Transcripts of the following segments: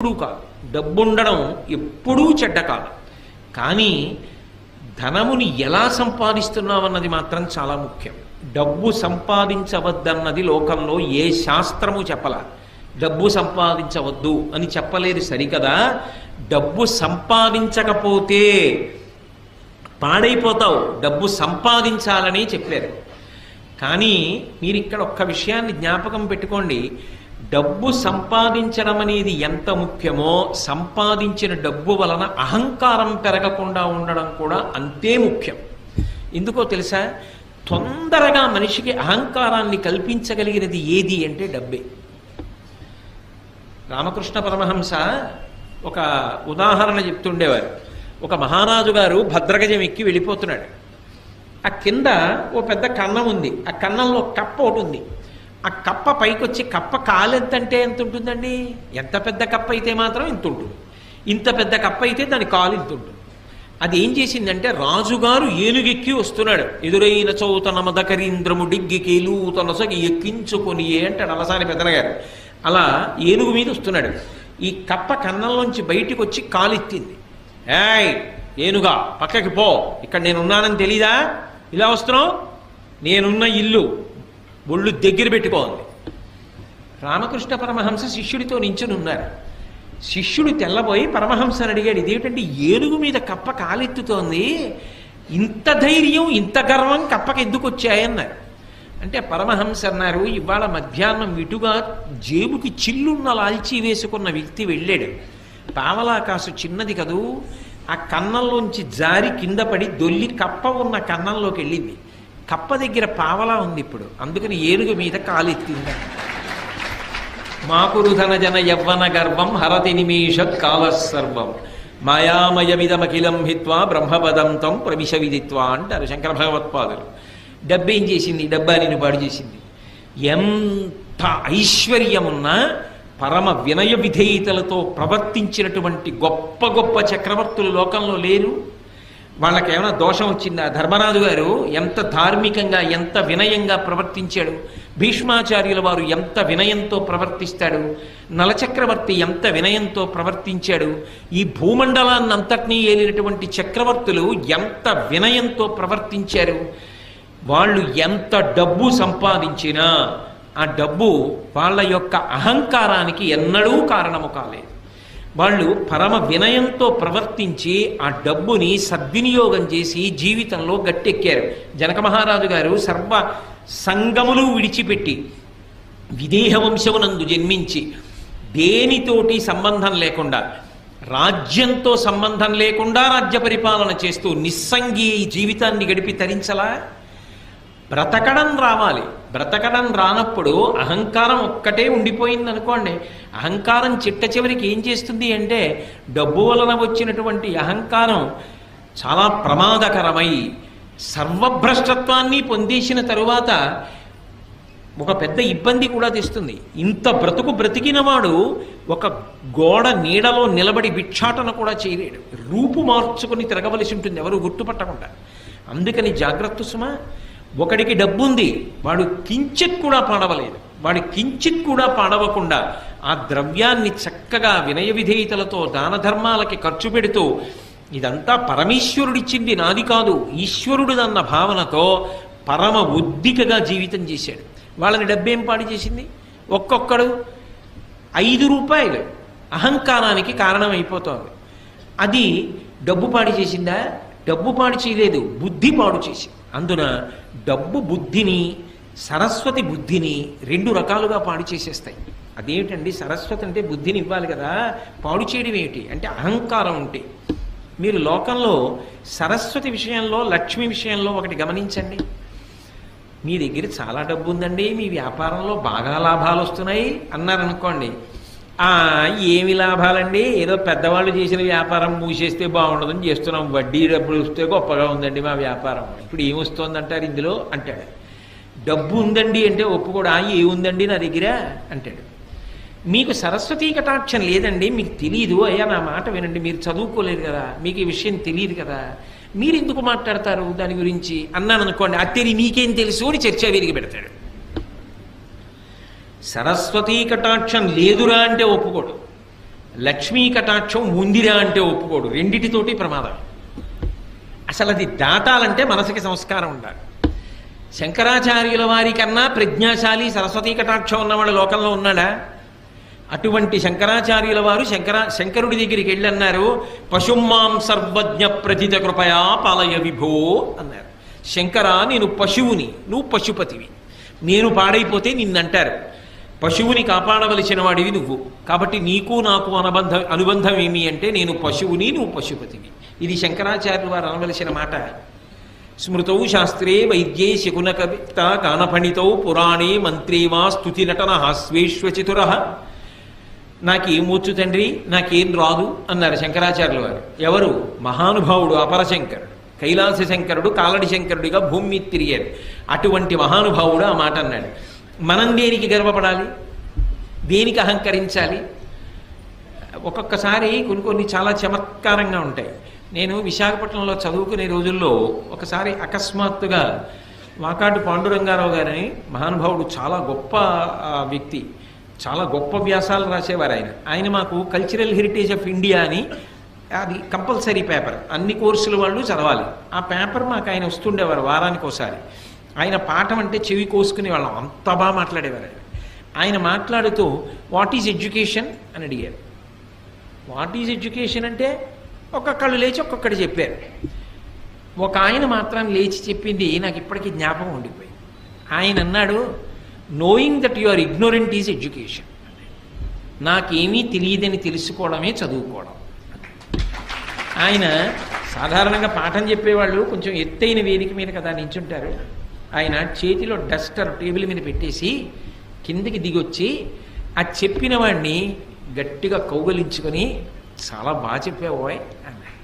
ఎప్పుడూ కాదు. డబ్బు ఉండడం ఎప్పుడూ చెడ్డ కాదు. కానీ ధనముని ఎలా సంపాదిస్తున్నామన్నది మాత్రం చాలా ముఖ్యం. డబ్బు సంపాదించవద్దన్నది లోకంలో ఏ శాస్త్రము చెప్పలా. డబ్బు సంపాదించవద్దు అని చెప్పలేదు సరికదా. డబ్బు సంపాదించకపోతే పాడైపోతావు, డబ్బు సంపాదించాలని చెప్పారు. కానీ మీరు ఇక్కడ ఒక్క విషయాన్ని జ్ఞాపకం పెట్టుకోండి. డబ్బు సంపాదించడం అనేది ఎంత ముఖ్యమో సంపాదించిన డబ్బు వలన అహంకారం పెరగకుండా ఉండడం కూడా అంతే ముఖ్యం. ఎందుకో తెలుసా? తొందరగా మనిషికి అహంకారాన్ని కల్పించగలిగినది ఏది అంటే డబ్బే. రామకృష్ణ పరమహంస ఒక ఉదాహరణ చెప్తుండేవారు. ఒక మహారాజు గారు భద్రగజం ఎక్కి వెళ్ళిపోతున్నాడు. ఆ కింద ఓ పెద్ద కన్నం ఉంది. ఆ కన్నంలో కప్ప ఒకటి ఉంది. ఆ కప్ప పైకొచ్చి కప్ప కాలెంతంటే ఎంత ఉంటుందండి? ఎంత పెద్ద కప్ప అయితే మాత్రం ఇంత ఉంటుంది. ఇంత పెద్ద కప్ప అయితే దాని కాలు ఇంత ఉంటుంది. అది ఏం చేసిందంటే, రాజుగారు ఏనుగెక్కి వస్తున్నాడు. ఎదురైన చౌతన మదకరీంద్రము డిగ్గికేలు తనసగి ఎక్కించుకొని అంటాడు అలసాని పెద్దనగారు. అలా ఏనుగు మీద వస్తున్నాడు. ఈ కప్ప కన్నంలోంచి బయటికి వచ్చి కాలెత్తింది. ఏయ్ ఏనుగా, పక్కకి పో, ఇక్కడ నేనున్నానని తెలీదా? ఇలా వస్తున్నావు? నేనున్న ఇల్లు ఒళ్ళు దగ్గర పెట్టుకోండి. రామకృష్ణ పరమహంస శిష్యుడితో నించుని ఉన్నారు. శిష్యుడు తెల్లబోయి పరమహంసని అడిగాడు, ఇదేమిటంటే ఏనుగు మీద కప్ప కాలెత్తుతోంది, ఇంత ధైర్యం ఇంత గర్వం కప్పకి ఎందుకు వచ్చాయన్నారు. అంటే పరమహంస అన్నారు, ఇవాళ మధ్యాహ్నం ఇటుగా జేబుకి చిల్లున్న లాల్చీ వేసుకున్న వ్యక్తి వెళ్ళాడు. పావలాకాసు చిన్నది కదూ, ఆ కన్నంలోంచి జారి కింద పడి దొల్లి కప్ప ఉన్న కన్నంలోకి వెళ్ళింది. కప్ప దగ్గర పావలా ఉంది ఇప్పుడు, అందుకని ఏనుగు మీద కాలెత్తింది. మాకురుధన జన యవ్వన గర్వం హరతి నిమేషత్ కాలసర్వం మాయామయమిదమఖిలం హిత్వా బ్రహ్మపదం తం ప్రవిశ విదిత్వా అంటారు శంకర భగవత్పాదులు. డబ్బేం చేసింది? డబ్బానిని పాడు చేసింది. ఎంత ఐశ్వర్యమున్నా పరమ వినయ విధేయతలతో ప్రవర్తించినటువంటి గొప్ప గొప్ప చక్రవర్తులు లోకంలో లేరు. వాళ్ళకేమైనా దోషం వచ్చిందా? ధర్మరాజు గారు ఎంత ధార్మికంగా ఎంత వినయంగా ప్రవర్తించాడు. భీష్మాచార్యుల వారు ఎంత వినయంతో ప్రవర్తిస్తాడు. నలచక్రవర్తి ఎంత వినయంతో ప్రవర్తించాడు. ఈ భూమండలాన్ని అంతటినీ ఏలినటువంటి చక్రవర్తులు ఎంత వినయంతో ప్రవర్తించారు. వాళ్ళు ఎంత డబ్బు సంపాదించినా ఆ డబ్బు వాళ్ళ యొక్క అహంకారానికి ఎన్నడూ కారణము కాలేదు. వాళ్ళు పరమ వినయంతో ప్రవర్తించి ఆ డబ్బుని సద్వినియోగం చేసి జీవితంలో గట్టెక్కారు. జనక మహారాజు గారు సర్వ సంగములు విడిచిపెట్టి విదేహ వంశమునందు జన్మించి దేనితోటి సంబంధం లేకుండా, రాజ్యంతో సంబంధం లేకుండా రాజ్య పరిపాలన చేస్తూ నిస్సంగి జీవితాన్ని గడిపి తరించలా? బ్రతకడం రావాలి. బ్రతకడం రానప్పుడు అహంకారం ఒక్కటే ఉండిపోయింది అనుకోండి. అహంకారం చిట్ట చివరికి ఏం చేస్తుంది అంటే, డబ్బు వలన వచ్చినటువంటి అహంకారం చాలా ప్రమాదకరమై సర్వభ్రష్టత్వాన్ని పొందేసిన తరువాత ఒక పెద్ద ఇబ్బంది కూడా తెస్తుంది. ఇంత బ్రతుకు బ్రతికిన వాడు ఒక గోడ నీడలో నిలబడి భిక్షాటన కూడా చేయలేడు. రూపు మార్చుకుని తిరగవలసి ఉంటుంది ఎవరు గుర్తుపట్టకుండా. అందుకని జాగ్రత్త సుమా. ఒకడికి డబ్బుంది, వాడు కించిత్ కూడా పాడవలేదు. వాడి కించిత్ కూడా పాడవకుండా ఆ ద్రవ్యాన్ని చక్కగా వినయ విధేయతలతో దాన ధర్మాలకి ఖర్చు పెడుతూ, ఇదంతా పరమేశ్వరుడిచ్చింది నాది కాదు, ఈశ్వరుడిదన్న భావనతో పరమ ఉద్దికగా జీవితం చేశాడు. వాళ్ళని డబ్బేం పాడు చేసింది? ఒక్కొక్కడు 5 రూపాయలు అహంకారానికి కారణమైపోతోంది. అది డబ్బు పాడు చేసిందా? డబ్బు పాడు చేయలేదు, బుద్ధి పాడు చేసింది. అందున డబ్బు బుద్ధిని, సరస్వతి బుద్ధిని 2 రకాలుగా పాడు చేసేస్తాయి. అదేమిటండి? సరస్వతి అంటే బుద్ధిని ఇవ్వాలి కదా, పాడు చేయడం ఏమిటి అంటే అహంకారం ఉంటే. మీరు లోకంలో సరస్వతి విషయంలో, లక్ష్మి విషయంలో ఒకటి గమనించండి. మీ దగ్గర చాలా డబ్బు ఉందండి, మీ వ్యాపారంలో బాగా లాభాలు వస్తున్నాయి అన్నారనుకోండి. ఏమి లాభాలండి, ఏదో పెద్దవాళ్ళు చేసిన వ్యాపారం మూసేస్తే బాగుండదని చేస్తున్నాం, వడ్డీ డబ్బులు వస్తే గొప్పగా ఉందండి మా వ్యాపారం, ఇప్పుడు ఏమొస్తుందంటారు ఇందులో అంటాడు. డబ్బు ఉందండి అంటే ఒప్పుకోడు. ఏముందండి నా దగ్గర అంటాడు. మీకు సరస్వతీ కటాక్షం లేదండి, మీకు తెలియదు. అయ్యా నా మాట వినండి, మీరు చదువుకోలేదు కదా, మీకు ఈ విషయం తెలియదు కదా, మీరు ఎందుకు మాట్లాడతారు దాని గురించి అన్నాను అనుకోండి. అది మీకేం తెలుసు అని చర్చ విరిగి పెడతాడు. సరస్వతీ కటాక్షం లేదురా అంటే ఒప్పుకోడు. లక్ష్మీ కటాక్షం ఉందిరా అంటే ఒప్పుకోడు. రెండిటితోటి ప్రమాదం. అసలు అది దాటాలంటే మనసుకి సంస్కారం ఉండాలి. శంకరాచార్యుల వారి కన్నా ప్రజ్ఞాశాలి సరస్వతీ కటాక్షం ఉన్నవాడు లోకంలో ఉన్నాడా? అటువంటి శంకరాచార్యుల వారు శంకరుడి దగ్గరికి వెళ్ళి అన్నారు, పశుమాం సర్వజ్ఞ ప్రథిత కృపయా పాలయ విభో అన్నారు. శంకరా, నేను పశువుని, నువ్వు పశుపతివి. నేను పాడైపోతే నిన్నంటారు. పశువుని కాపాడవలసిన వాడివి నువ్వు. కాబట్టి నీకు నాకు అనుబంధం ఏమి అంటే, నేను పశువుని, నువ్వు పశుపతివి. ఇది శంకరాచార్యులు వారు అనవలసిన మాట. స్మృతౌ శాస్త్రే వైద్యే శకున కవిత గానపణితౌ పురాణే మంత్రే వా స్తుతి నటన హాస్వేశ్వచితుర. నాకేమొచ్చు తండ్రి, నాకేం రాదు అన్నారు శంకరాచార్యుల వారు. ఎవరు? మహానుభావుడు అపరశంకరుడు, కైలాస శంకరుడు, కాలడి శంకరుడిగా భూమి మీద తిరిగారు. అటువంటి మహానుభావుడు ఆ మాట అన్నాడు. మనం దేనికి గర్వపడాలి? దేనికి అహంకరించాలి? ఒక్కొక్కసారి కొన్ని చాలా చమత్కారంగా ఉంటాయి. నేను విశాఖపట్నంలో చదువుకునే రోజుల్లో ఒకసారి అకస్మాత్తుగా వాకాటి పాండురంగారావు గారని మహానుభావుడు, చాలా గొప్ప వ్యక్తి, చాలా గొప్ప వ్యాసాలు రాసేవారు ఆయన మాకు కల్చరల్ హెరిటేజ్ ఆఫ్ ఇండియా అని, అది కంపల్సరీ పేపర్, అన్ని కోర్సుల వాళ్ళు చదవాలి. ఆ పేపర్ మాకు ఆయన వస్తుండేవారు వారానికి ఒకసారి. ఆయన పాఠం అంటే చెవి కోసుకునే వాళ్ళం, అంత బాగా మాట్లాడేవారు. ఆయన మాట్లాడుతూ వాట్ ఈజ్ ఎడ్యుకేషన్ అని అడిగారు. వాట్ ఈజ్ ఎడ్యుకేషన్ అంటే ఒక్కొక్కళ్ళు లేచి ఒక్కొక్కటి చెప్పారు. ఒక ఆయన మాత్రం లేచి చెప్పింది నాకు ఇప్పటికీ జ్ఞాపకం ఉండిపోయింది. ఆయన అన్నాడు, knowing that you are ignorant is education. నాకేమీ తెలియదని తెలుసుకోవడమే చదువుకోవడం. ఆయన సాధారణంగా పాఠం చెప్పేవాళ్ళు కొంచెం ఎత్తైన వేదిక మీద కదా నించుంటారు. ఆయన చేతిలో డస్టర్ టేబుల్ మీద పెట్టేసి కిందికి దిగొచ్చి ఆ చెప్పిన వాడిని గట్టిగా కౌగలించుకొని, చాలా బాగా చెప్పావోయ్ అన్నాడు.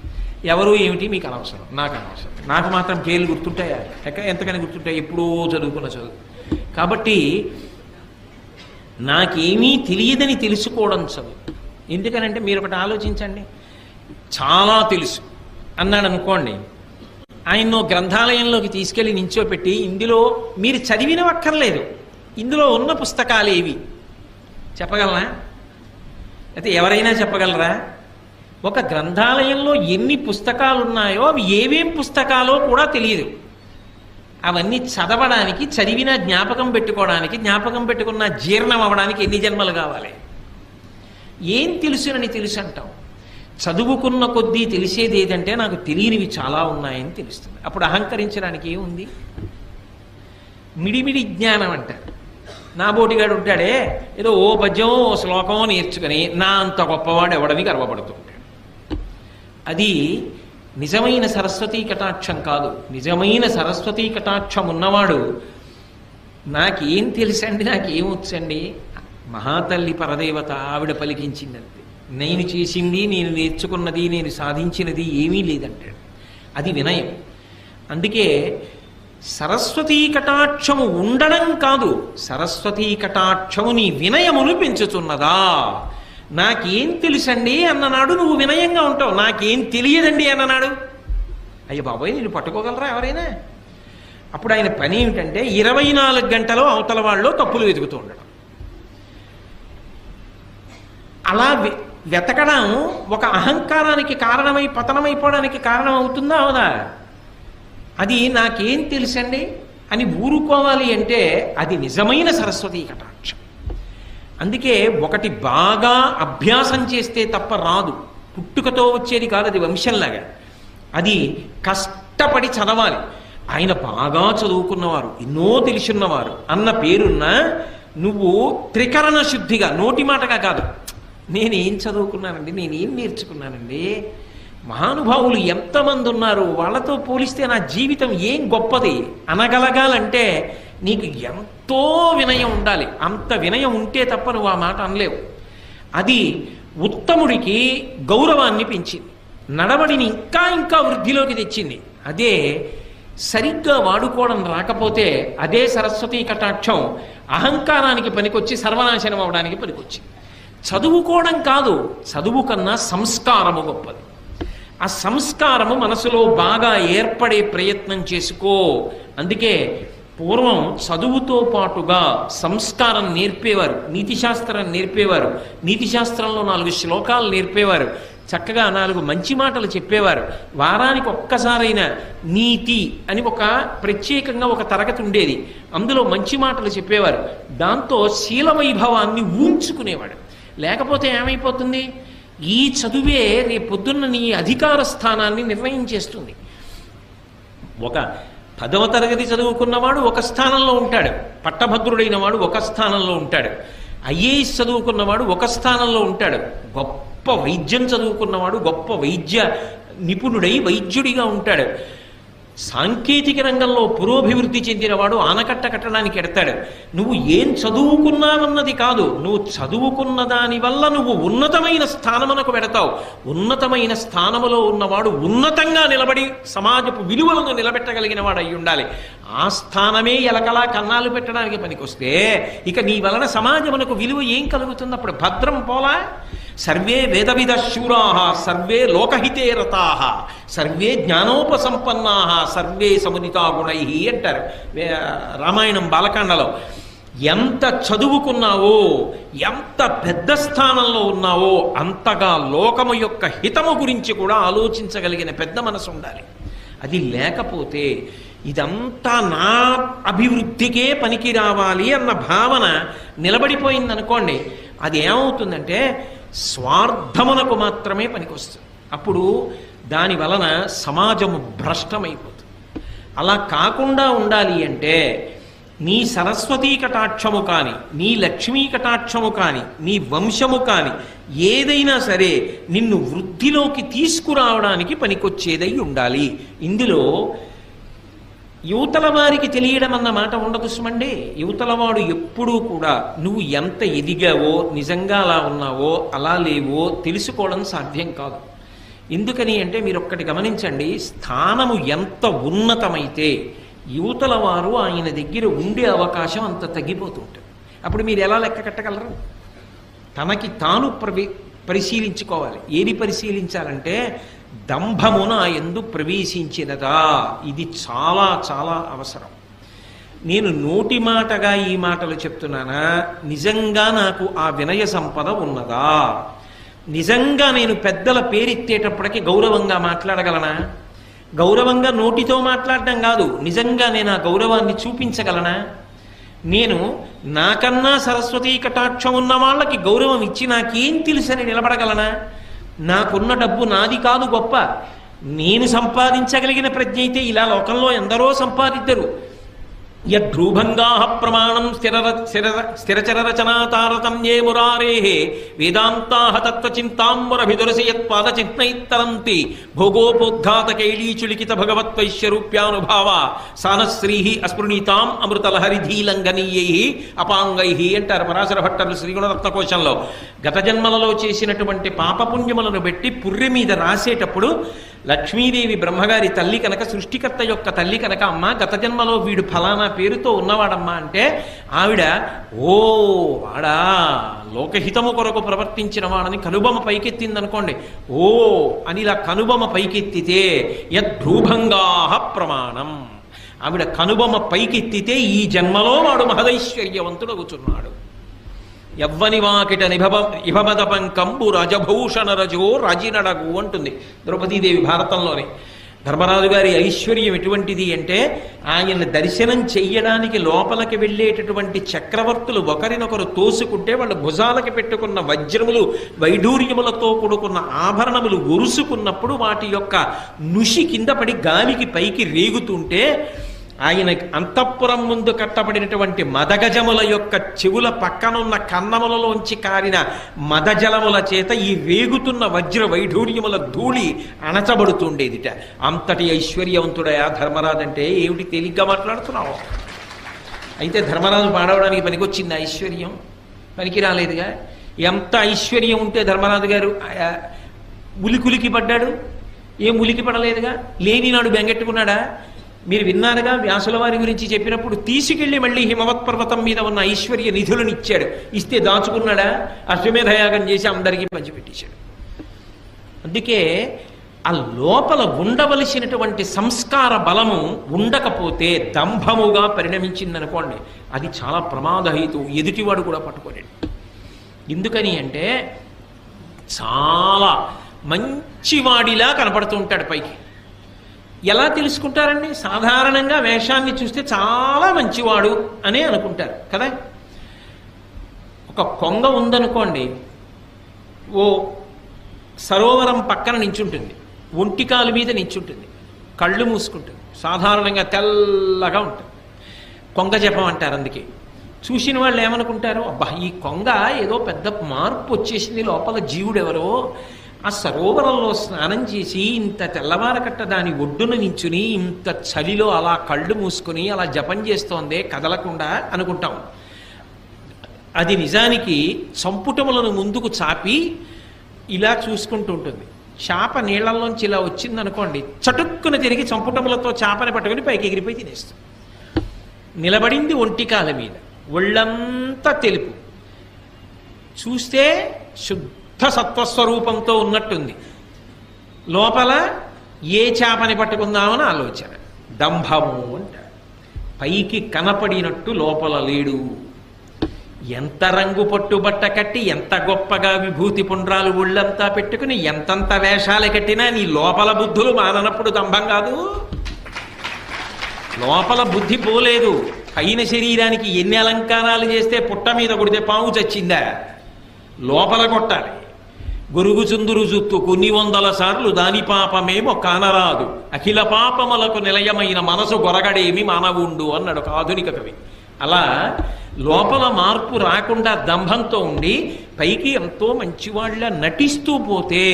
ఎవరు ఏమిటి మీకు అనవసరం, నాకు అనవసరం. నాకు మాత్రం పేర్లు గుర్తుంటాయా? ఎంతకని గుర్తుంటాయి? ఎప్పుడో చదువుకున్న చదువు. కాబట్టి నాకేమీ తెలియదని తెలుసుకోవడం చదువు. ఎందుకనంటే మీరు ఒకటి ఆలోచించండి, చాలా తెలుసు అన్నాడు అనుకోండి, ఆయన్నో గ్రంథాలయంలోకి తీసుకెళ్ళి నించోపెట్టి ఇందులో మీరు చదివినవక్కర్లేదు, ఇందులో ఉన్న పుస్తకాలు ఏవి చెప్పగలరా? అయితే ఎవరైనా చెప్పగలరా? ఒక గ్రంథాలయంలో ఎన్ని పుస్తకాలు ఉన్నాయో అవి ఏవేం పుస్తకాలో కూడా తెలియదు. అవన్నీ చదవడానికి, చదివిన జ్ఞాపకం పెట్టుకోవడానికి, జ్ఞాపకం పెట్టుకున్న జీర్ణం అవ్వడానికి ఎన్ని జన్మలు కావాలి? ఏం తెలుసునని తెలుసు అంటాం. చదువుకున్న కొద్దీ తెలిసేది ఏదంటే నాకు తెలియనివి చాలా ఉన్నాయని తెలుస్తుంది. అప్పుడు అహంకరించడానికి ఏముంది? మిడిమిడి జ్ఞానం అంటారు. నా బోటిగాడు ఉంటాడే, ఏదో ఓ పద్యం ఓ శ్లోకం నేర్చుకుని నా అంత గొప్పవాడు ఎవడని గర్వపడుతూ ఉంటాడు. అది నిజమైన సరస్వతీ కటాక్షం కాదు. నిజమైన సరస్వతీ కటాక్షం ఉన్నవాడు నాకేం తెలుసండి, నాకేమొచ్చండి, మహాతల్లి పరదేవత ఆవిడ పలికించిందంతే, నేను చేసింది, నేను నేర్చుకున్నది, నేను సాధించినది ఏమీ లేదంటాడు. అది వినయం. అందుకే సరస్వతీ కటాక్షము ఉండడం కాదు, సరస్వతీ కటాక్షము నీ వినయమును పెంచుతున్నదా. నాకేం తెలుసండి అన్ననాడు నువ్వు వినయంగా ఉంటావు. నాకేం తెలియదండి అన్ననాడు, అయ్య బాబోయ్ నేను పట్టుకోగలరా ఎవరైనా? అప్పుడు ఆయన పని ఏమిటంటే 24 గంటలు అవతల వాళ్ళు తప్పులు వెతుకుతూ ఉండడం. అలా వెతకడం ఒక అహంకారానికి కారణమై పతనమైపోవడానికి కారణం అవుతుందా అవదా? అది నాకేం తెలుసండి అని ఊరుకోవాలి అంటే అది నిజమైన సరస్వతీ కటాక్షం. అందుకే ఒకటి బాగా అభ్యాసం చేస్తే తప్ప రాదు, పుట్టుకతో వచ్చేది కాదు, అది వంశంలాగా. అది కష్టపడి చదవాలి. ఆయన బాగా చదువుకున్నవారు, ఎన్నో తెలుసున్నవారు అన్న పేరున్న నువ్వు త్రికరణ శుద్ధిగా, నోటి మాటగా కాదు, నేనేం చదువుకున్నానండి, నేనేం నేర్చుకున్నానండి, మహానుభావులు ఎంతమంది ఉన్నారు, వాళ్ళతో పోలిస్తే నా జీవితం ఏం గొప్పది అనగలగాలంటే నీకు ఎంతో వినయం ఉండాలి. అంత వినయం ఉంటే తప్ప నువ్వు ఆ మాట అనలేవు. అది ఉత్తముడికి గౌరవాన్ని పెంచింది, నడవడిని ఇంకా ఇంకా వృద్ధిలోకి తెచ్చింది. అదే సరిగ్గా వాడుకోవడం రాకపోతే అదే సరస్వతీ కటాక్షం అహంకారానికి పనికొచ్చి సర్వనాశనం అవడానికి పనికొచ్చింది. చదువుకోవడం కాదు, చదువు కన్నా సంస్కారము గొప్పది. ఆ సంస్కారము మనసులో బాగా ఏర్పడే ప్రయత్నం చేసుకో. అందుకే పూర్వం చదువుతో పాటుగా సంస్కారం నేర్పేవారు, నీతిశాస్త్రం నేర్పేవారు, నీతిశాస్త్రంలో 4 శ్లోకాలు నేర్పేవారు, చక్కగా 4 మంచి మాటలు చెప్పేవారు. వారానికి ఒక్కసారైనా నీతి అని ఒక ప్రత్యేకంగా ఒక తరగతి ఉండేది, అందులో మంచి మాటలు చెప్పేవారు. దాంతో శీల వైభవాన్ని ఊంచుకునేవాడు. లేకపోతే ఏమైపోతుంది, ఈ చదువే రేపొద్దున్న నీ అధికార స్థానాన్ని నిర్ణయించేస్తుంది. ఒక 10వ తరగతి చదువుకున్నవాడు ఒక స్థానంలో ఉంటాడు, పట్టభద్రుడైన వాడు ఒక స్థానంలో ఉంటాడు, ఐఏఎస్ చదువుకున్నవాడు ఒక స్థానంలో ఉంటాడు, గొప్ప వైద్యం చదువుకున్నవాడు గొప్ప వైద్య నిపుణుడై వైద్యుడిగా ఉంటాడు, సాంకేతిక రంగంలో పురోభివృద్ధి చెందినవాడు ఆనకట్ట కట్టడానికి ఎడతాడు. నువ్వు ఏం చదువుకున్నావన్నది కాదు, నువ్వు చదువుకున్న దాని వల్ల నువ్వు ఉన్నతమైన స్థానమునకు వెడతావు. ఉన్నతమైన స్థానములో ఉన్నవాడు ఉన్నతంగా నిలబడి సమాజపు విలువలను నిలబెట్టగలిగిన వాడు అయి ఉండాలి. ఆ స్థానమే ఎలకలా కన్నాలు పెట్టడానికి పనికొస్తే ఇక నీ వలన సమాజమునకు విలువ ఏం కలుగుతుంది? అప్పుడు భద్రం పోలా. సర్వే వేదవిద శూరాః సర్వే లోకహితే రతాః సర్వే జ్ఞానోపసంపన్నాః సర్వే సముదితా గుణైః అంటారు రామాయణం బాలకాండలో. ఎంత చదువుకున్నావో, ఎంత పెద్ద స్థానంలో ఉన్నావో అంతగా లోకము యొక్క హితము గురించి కూడా ఆలోచించగలిగిన పెద్ద మనసు ఉండాలి. అది లేకపోతే ఇదంతా నా అభివృద్ధికే పనికి రావాలి అన్న భావన నిలబడిపోయిందనుకోండి, అది ఏమవుతుందంటే స్వార్థమునకు మాత్రమే పనికొస్తుంది. అప్పుడు దాని వలన సమాజము భ్రష్టమైపోతుంది. అలా కాకుండా ఉండాలి అంటే నీ సరస్వతీ కటాక్షము కానీ, నీ లక్ష్మీ కటాక్షము కానీ, నీ వంశము కానీ ఏదైనా సరే నిన్ను వృద్ధిలోకి తీసుకురావడానికి పనికొచ్చేదై ఉండాలి. ఇందులో యువతల వారికి తెలియడం అన్న మాట ఉండదు సుమండి. యువతలవాడు ఎప్పుడూ కూడా నువ్వు ఎంత ఎదిగావో, నిజంగా అలా ఉన్నావో అలా లేవో తెలుసుకోవడం సాధ్యం కాదు. ఎందుకని అంటే మీరు ఒక్కటి గమనించండి, స్థానము ఎంత ఉన్నతమైతే యువతల వారు ఆయన దగ్గర ఉండే అవకాశం అంత తగ్గిపోతుంటుంది. అప్పుడు మీరు ఎలా లెక్క కట్టగలరు? తనకి తాను పరిశీలించుకోవాలి. ఏది పరిశీలించాలంటే దంభమున ఎందు ప్రవేశించినదా, ఇది చాలా చాలా అవసరం. నేను నోటి మాటగా ఈ మాటలు చెప్తున్నానా, నిజంగా నాకు ఆ వినయ సంపద ఉన్నదా? నిజంగా నేను పెద్దల పేరెత్తేటప్పటికి గౌరవంగా మాట్లాడగలనా? గౌరవంగా నోటితో మాట్లాడడం కాదు, నిజంగా నేను ఆ గౌరవాన్ని చూపించగలనా? నేను నాకన్నా సరస్వతీ కటాక్షం ఉన్న వాళ్ళకి గౌరవం ఇచ్చి నాకేం తెలుసని నిలబడగలనా? నాకున్న డబ్బు నాది కాదు గొప్ప, నేను సంపాదించగలిగిన ప్రజ్ఞ అయితే ఇలా లోకంలో ఎందరో సంపాదిద్దరు. యద్రూభంగా ప్రమాణం స్థిరచర రచనా తారతమ్యే మురారేః వేదాంతాః తత్వచింతాంబరభిదురసి యత్పాదచిహ్నైత్తరంతి భోగోపోద్ఘాత కైలీచులికిత భగవత్వైశ్యరూప్యానుభావ సానశ్రీః అస్పృణీతాం అమృతలహరిధీలంఘనీయైః అపాంగైః అంటారు పరాశర భట్టరు శ్రీగుణరత్న కోశంలో. గత జన్మలలో చేసినటువంటి పాపపుణ్యములను బట్టి పుర్రె మీద రాసేటప్పుడు లక్ష్మీదేవి బ్రహ్మగారి తల్లి కనుక, సృష్టికర్త యొక్క తల్లి కనుక, అమ్మ గత జన్మలో వీడు ఫలానా పేరుతో ఉన్నవాడమ్మా అంటే ఆవిడ ఓ వాడా లోకహితము కొరకు ప్రవర్తించిన వాడని కనుబొమ్మ పైకెత్తిందనుకోండి, ఓ అని ఇలా కనుబొమ్మ పైకెత్తితే యద్భ్రూభంగాః ప్రమాణం, ఆవిడ కనుబొమ్మ పైకెత్తితే ఈ జన్మలో వాడు మహదైశ్వర్యవంతుడవుతున్నాడు. యవ్వని వాకిట ఇభమదపం కంబు రజభూషణ రజో రాజినడగు అంటుంది ద్రౌపదీదేవి భారతంలోనే. ధర్మరాజు గారి ఐశ్వర్యం ఎటువంటిది అంటే ఆయన దర్శనం చెయ్యడానికి లోపలికి వెళ్ళేటటువంటి చక్రవర్తులు ఒకరినొకరు తోసుకుంటే వాళ్ళ భుజాలకి పెట్టుకున్న వజ్రములు వైఢూర్యములతో కూడుకున్న ఆభరణములు ఒరుసుకున్నప్పుడు వాటి యొక్క నుషి కింద పడి గాలికి పైకి రేగుతుంటే ఆయన అంతఃపురం ముందు కట్టబడినటువంటి మదగజముల యొక్క చెవుల పక్కనున్న కన్నములలోంచి కారిన మదజలముల చేత ఈ రేగుతున్న వజ్ర వైఢూర్యముల ధూళి అణచబడుతుండేదిట. అంతటి ఐశ్వర్యవంతుడయా ధర్మరాజు అంటే ఏమిటి తేలిగ్గా మాట్లాడుతున్నావు? అయితే ధర్మరాజు పాడవడానికి పనికొచ్చింది ఐశ్వర్యం? పనికి రాలేదుగా. ఎంత ఐశ్వర్యం ఉంటే ధర్మరాజు గారు ఉలికులికి పడ్డాడు? ఏం ఉలికి పడలేదుగా. లేనినాడు బెంగెట్టుకున్నాడా? మీరు విన్నారుగా వ్యాసుల వారి గురించి చెప్పినప్పుడు తీసుకెళ్లి మళ్ళీ హిమవత్ పర్వతం మీద ఉన్న ఐశ్వర్య నిధులను ఇచ్చాడు. ఇస్తే దాచుకున్నాడా? అశ్వమేధయాగం చేసి అందరికీ పంచిపెట్టేశాడు. అందుకే ఆ లోపల ఉండవలసినటువంటి సంస్కార బలము ఉండకపోతే దంభముగా పరిణమించిందనుకోండి, అది చాలా ప్రమాదహేతు, ఎదుటివాడు కూడా పట్టుకోలేడు. ఎందుకని అంటే చాలా మంచివాడిలా కనపడుతూ ఉంటాడు పైకి. ఎలా తెలుసుకుంటారండి? సాధారణంగా వేషాన్ని చూస్తే చాలా మంచివాడు అనే అనుకుంటారు కదా. ఒక కొంగ ఉందనుకోండి, ఓ సరోవరం పక్కన నించుంటుంది, ఒంటికాలు మీద నించుంటుంది, కళ్ళు మూసుకుంటుంది, సాధారణంగా తెల్లగా ఉంటుంది. కొంగ జపం అంటారు. అందుకే చూసిన వాళ్ళు ఏమనుకుంటారు, అబ్బా ఈ కొంగ ఏదో పెద్ద మార్పు వచ్చేసింది, లోపల జీవుడెవరో ఆ సరోవరంలో స్నానం చేసి ఇంత తెల్లవారకట్ట దాని ఒడ్డున నించుని ఇంత చలిలో అలా కళ్ళు మూసుకుని అలా జపం చేస్తోందే కదలకుండా అనుకుంటాం. అది నిజానికి సంపుటములను ముందుకు చాపి ఇలా చూసుకుంటూ ఉంటుంది. చేప నీళ్లలోంచి ఇలా వచ్చిందనుకోండి, చటుక్కున తిరిగి సంపుటములతో చేపని పట్టుకుని పైకి ఎగిరిపోయి తినేస్తుంది. నిలబడింది ఒంటికాల మీద, ఒళ్ళంతా తెలుపు, చూస్తే శుద్ధ సత్వస్వరూపంతో ఉన్నట్టుంది. లోపల ఏ చేపని పట్టుకుందామని ఆలోచన. దంభము అంటారు. పైకి కనపడినట్టు లోపల లేడు. ఎంత రంగు పట్టుబట్ట కట్టి, ఎంత గొప్పగా విభూతి పుండ్రాలు ఒళ్ళంతా పెట్టుకుని, ఎంతంత వేషాలు కట్టినా నీ లోపల బుద్ధులు మాననప్పుడు దంభం కాదు. లోపల బుద్ధి పోలేదు. పైన శరీరానికి ఎన్ని అలంకారాలు చేస్తే పుట్ట మీద కొడితే పాము చచ్చిందా? లోపల కొట్టాలి. గొరుగు చుందురు జుత్తు కొన్ని వందల సార్లు దాని పాపమేమో కానరాదు, అఖిల పాపములకు నిలయమైన మనసు గొరగడేమి మానవుండు అన్నాడు ఒక ఆధునిక కవి. అలా లోపల మార్పు రాకుండా దంభంతో ఉండి పైకి ఎంతో మంచివాళ్ళ నటిస్తూ పోతే,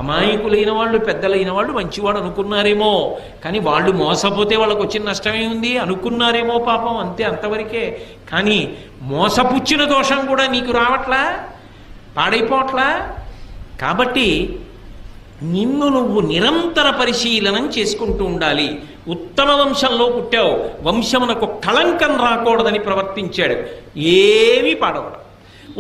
అమాయకులైన వాళ్ళు పెద్దలైన వాళ్ళు మంచివాడు అనుకున్నారేమో, కానీ వాళ్ళు మోసపోతే వాళ్ళకు వచ్చిన నష్టమే ఉంది. అనుకున్నారేమో పాపం, అంతే, అంతవరకే. కానీ మోసపుచ్చిన దోషం కూడా నీకు రావట్లా, పాడైపోవట్లా. కాబట్టి నిన్ను నువ్వు నిరంతర పరిశీలనం చేసుకుంటూ ఉండాలి. ఉత్తమ వంశంలో పుట్టావు, వంశమునకు కళంకం రాకూడదని ప్రవర్తించాడు, ఏమీ పాడవడు.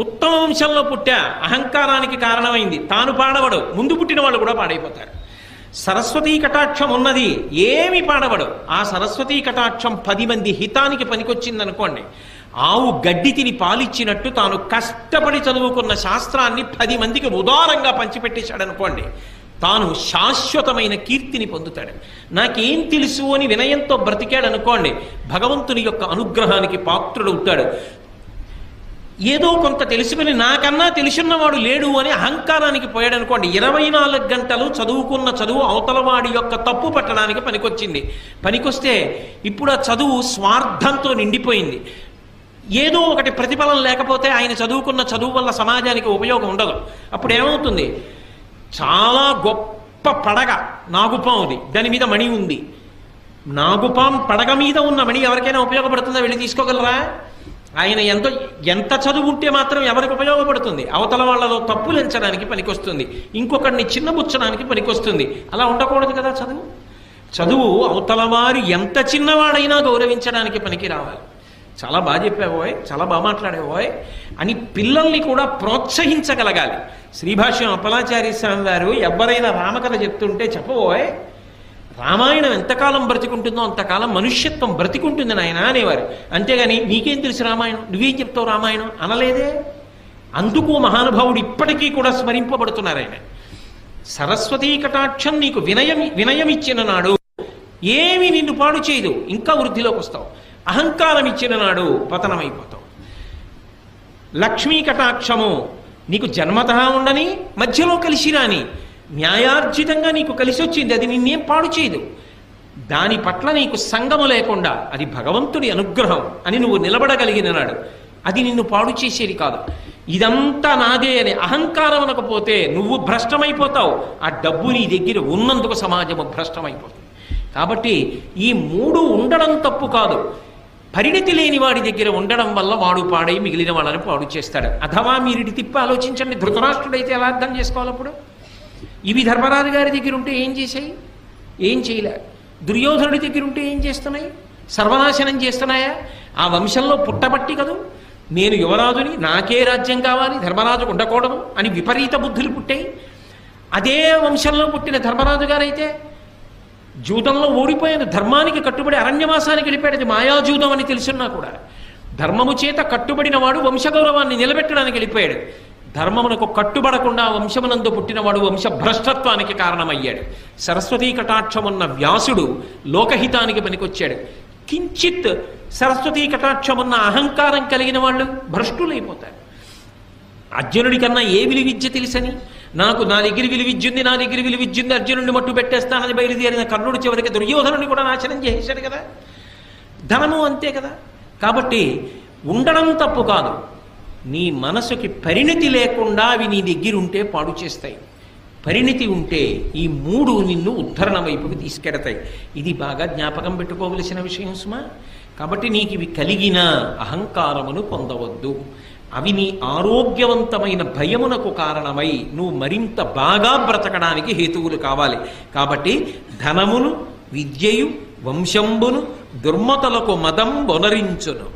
ఉత్తమ వంశంలో పుట్టా, అహంకారానికి కారణమైంది, తాను పాడవడు, ముందు పుట్టిన వాళ్ళు కూడా పాడైపోతారు. సరస్వతీ కటాక్షం ఉన్నది, ఏమి పాడవడు. ఆ సరస్వతీ కటాక్షం 10 మంది హితానికి పనికొచ్చిందనుకోండి, ఆవు గడ్డి తిని పాలిచ్చినట్టు తాను కష్టపడి చదువుకున్న శాస్త్రాన్ని 10 మందికి ఉదారంగా పంచిపెట్టేశాడనుకోండి, తాను శాశ్వతమైన కీర్తిని పొందుతాడు. నాకేం తెలుసు అని వినయంతో బ్రతికాడనుకోండి, భగవంతుని యొక్క అనుగ్రహానికి పాత్రుడవుతాడు. ఏదో కొంత తెలుసుకుని నాకన్నా తెలుసున్నవాడు లేడు అని అహంకారానికి పోయాడనుకోండి, 24 గంటలు చదువుకున్న చదువు అవతలవాడి యొక్క తప్పు పట్టడానికి పనికొచ్చింది. పనికొస్తే ఇప్పుడు ఆ చదువు స్వార్థంతో నిండిపోయింది. ఏదో ఒకటి ప్రతిఫలం లేకపోతే ఆయన చదువుకున్న చదువు వల్ల సమాజానికి ఉపయోగం ఉండదు. అప్పుడు ఏమవుతుంది, చాలా గొప్ప పడగ నాగుపాముది, దాని మీద మణి ఉంది. నాగుపాం పడగ మీద ఉన్న మణి ఎవరికైనా ఉపయోగపడుతుందా? వెళ్ళి తీసుకోగలరా? ఆయన ఎంత చదువు ఉంటే మాత్రం ఎవరికి ఉపయోగపడుతుంది? అవతల వాళ్ళలో తప్పులు ఎంచడానికి పనికొస్తుంది, ఇంకొకరిని చిన్నబుచ్చడానికి పనికొస్తుంది. అలా ఉండకూడదు కదా. చదువు అవతల వారు ఎంత చిన్నవాడైనా గౌరవించడానికి పనికి రావాలి. చాలా బాగా చెప్పావోయ్, చాలా బాగా మాట్లాడేవోయ్ అని పిల్లల్ని కూడా ప్రోత్సహించగలగాలి. శ్రీభాష్యం అప్పలాచార్య స్వామి వారు ఎవరైనా రామకథ చెప్తుంటే చెప్పబోయ్, రామాయణం ఎంతకాలం బ్రతికుంటుందో అంతకాలం మనుష్యత్వం బ్రతికుంటుంది నాయన అనేవారు. అంతేగాని నీకేం తెలుసు రామాయణం, నువ్వేం చెప్తావు రామాయణం అనలేదే. అందుకు మహానుభావుడు ఇప్పటికీ కూడా స్మరింపబడుతున్నారు ఆయన. సరస్వతీ కటాక్షం నీకు వినయం ఇచ్చిన నాడు ఏమి నిన్ను పాడు చేయదు, ఇంకా వృద్ధిలోకి వస్తావు. అహంకారం ఇచ్చిన నాడు పతనమైపోతావు. లక్ష్మీ కటాక్షము నీకు జన్మతః ఉండని, మధ్యలో కలిసి రాని, న్యాయార్జితంగా నీకు కలిసి వచ్చింది, అది నిన్నేం పాడు చేయదు. దాని పట్ల నీకు సంగము లేకుండా అది భగవంతుడి అనుగ్రహం అని నువ్వు నిలబడగలిగిన నాడు అది నిన్ను పాడు చేసేది కాదు. ఇదంతా నాదే అని అహంకారం అనకపోతే నువ్వు భ్రష్టమైపోతావు. ఆ డబ్బు నీ దగ్గర ఉన్నందుకు సమాజము భ్రష్టమైపోతుంది. కాబట్టి ఈ 3 ఉండడం తప్పు కాదు. పరిణతి లేని వాడి దగ్గర ఉండడం వల్ల వాడు పాడై మిగిలిన వాళ్ళని పాడు చేస్తాడు. అథవా మీరు తిప్పి ఆలోచించండి, ధృతరాష్ట్రుడైతే ఎలా అర్థం చేసుకోవాలి? అప్పుడు ఇవి ధర్మరాజు గారి దగ్గర ఉంటే ఏం చేశాయి? ఏం చేయలే. దుర్యోధనుడి దగ్గర ఉంటే ఏం చేస్తున్నాయి? సర్వనాశనం చేస్తున్నాయా? ఆ వంశంలో పుట్టబట్టి కదూ నేను యువరాజుని, నాకే రాజ్యం కావాలి, ధర్మరాజు ఉండకూడదు అని విపరీత బుద్ధులు పుట్టాయి. అదే వంశంలో పుట్టిన ధర్మరాజు గారైతే జూదంలో ఓడిపోయాను, ధర్మానికి కట్టుబడి అరణ్యవాసానికి వెళ్ళిపోయాడు. అది మాయాజూదం అని తెలుసున్నా కూడా ధర్మము చేత కట్టుబడిన వాడు వంశగౌరవాన్ని నిలబెట్టడానికి వెళ్ళిపోయాడు. ధర్మమునకు కట్టుబడకుండా వంశమునందు పుట్టినవాడు వంశభ్రష్టత్వానికి కారణమయ్యాడు. సరస్వతీ కటాక్షమున్న వ్యాసుడు లోకహితానికి పనికొచ్చాడు. కించిత్ సరస్వతీ కటాక్షమున్న అహంకారం కలిగిన వాళ్ళు భ్రష్టులైపోతారు. అర్జునుడి కన్నా ఏ విలువిద్య తెలుసని, నా దగ్గర విలువిద్యుంది, నా దగ్గర విలువిద్యుంది, అర్జునుడిని మట్టు పెట్టేస్తానని బయలుదేరిన కర్ణుడి చివరికి దుర్యోధనుని కూడా నాశనం చేశాడు కదా. ధనము అంతే కదా. కాబట్టి ఉండడం తప్పు కాదు, నీ మనసుకి పరిణితి లేకుండా అవి నీ దగ్గర ఉంటే పాడు చేస్తాయి. పరిణితి ఉంటే ఈ మూడు నిన్ను ఉద్ధరణ వైపుకి తీసుకెడతాయి. ఇది బాగా జ్ఞాపకం పెట్టుకోవలసిన విషయం సుమా. కాబట్టి నీకు ఇవి కలిగిన అహంకారమును పొందవద్దు. అవి నీ ఆరోగ్యవంతమైన భయమునకు కారణమై నువ్వు మరింత బాగా బ్రతకడానికి హేతువులు కావాలి. కాబట్టి ధనమును, విద్యయు, వంశంబును దుర్మతలకు మదం బొనరించును.